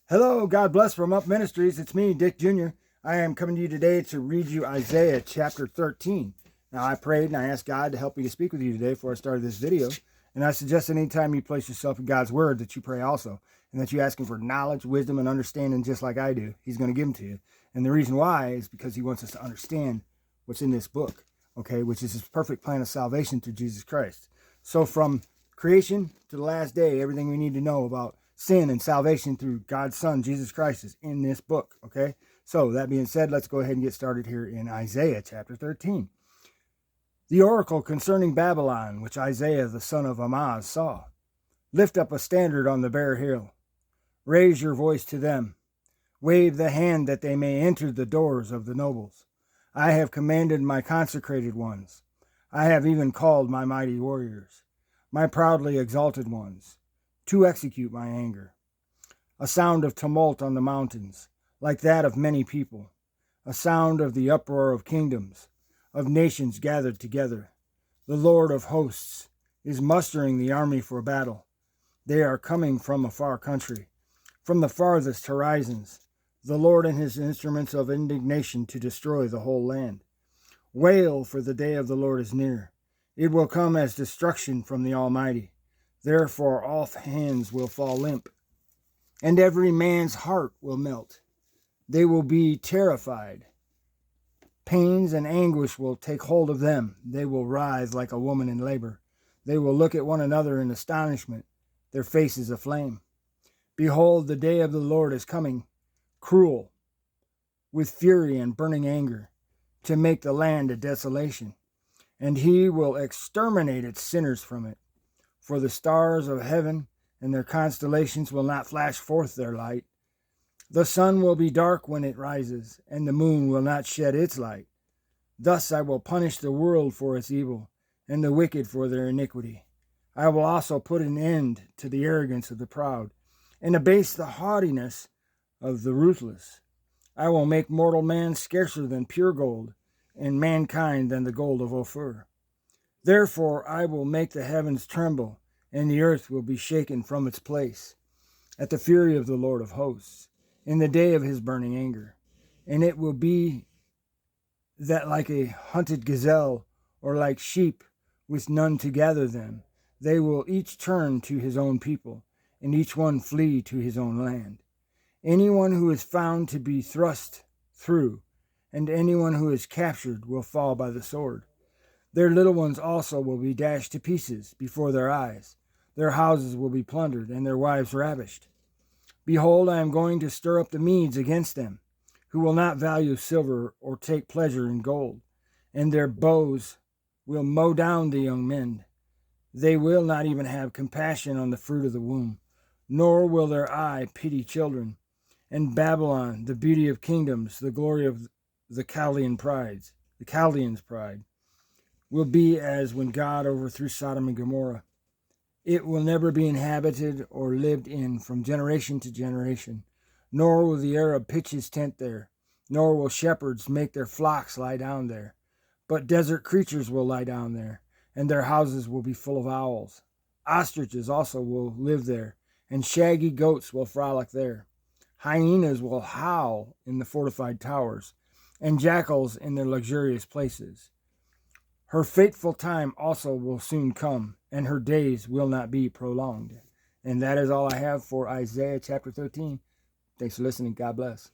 Hello, God bless from Up Ministries. It's me, Dick Jr. I am coming to you today to read you Isaiah chapter 13. Now, I prayed and I asked God to help me to speak with you today before I started this video. And I suggest that anytime you place yourself in God's word that you pray also. And that you ask him for knowledge, wisdom, and understanding just like I do. He's going to give them to you. And the reason why is because he wants us to understand what's in this book, okay, which is his perfect plan of salvation through Jesus Christ. So from creation to the last day, everything we need to know about sin and salvation through God's Son, Jesus Christ, is in this book, okay? So, that being said, let's go ahead and get started here in Isaiah chapter 13. The oracle concerning Babylon, which Isaiah the son of Amoz saw. Lift up a standard on the bare hill. Raise your voice to them. Wave the hand that they may enter the doors of the nobles. I have commanded my consecrated ones. I have even called my mighty warriors, my proudly exalted ones, to execute my anger. A sound of tumult on the mountains, like that of many people, a sound of the uproar of kingdoms, of nations gathered together. The Lord of hosts is mustering the army for battle. They are coming from a far country, from the farthest horizons, the Lord and his instruments of indignation to destroy the whole land. Wail, for the day of the Lord is near. It will come as destruction from the Almighty. Therefore all hands will fall limp, and every man's heart will melt. They will be terrified. Pains and anguish will take hold of them. They will writhe like a woman in labor. They will look at one another in astonishment, their faces aflame. Behold, the day of the Lord is coming, cruel, with fury and burning anger, to make the land a desolation, and he will exterminate its sinners from it. For the stars of heaven and their constellations will not flash forth their light. The sun will be dark when it rises, and the moon will not shed its light. Thus I will punish the world for its evil, and the wicked for their iniquity. I will also put an end to the arrogance of the proud, and abase the haughtiness of the ruthless. I will make mortal man scarcer than pure gold, and mankind than the gold of Ophir. Therefore I will make the heavens tremble, and the earth will be shaken from its place, at the fury of the Lord of hosts, in the day of his burning anger. And it will be that like a hunted gazelle, or like sheep with none to gather them, they will each turn to his own people, and each one flee to his own land. Anyone who is found to be thrust through, and anyone who is captured will fall by the sword. Their little ones also will be dashed to pieces before their eyes. Their houses will be plundered, and their wives ravished. Behold, I am going to stir up the Medes against them, who will not value silver or take pleasure in gold, and their bows will mow down the young men. They will not even have compassion on the fruit of the womb, nor will their eye pity children. And Babylon, the beauty of kingdoms, the glory of the Chaldeans' pride, will be as when God overthrew Sodom and Gomorrah. It will never be inhabited or lived in from generation to generation, nor will the Arab pitch his tent there, nor will shepherds make their flocks lie down there. But desert creatures will lie down there, and their houses will be full of owls. Ostriches also will live there, and shaggy goats will frolic there. Hyenas will howl in the fortified towers, and jackals in their luxurious places. Her fateful time also will soon come, and her days will not be prolonged. And that is all I have for Isaiah chapter 13. Thanks for listening. God bless.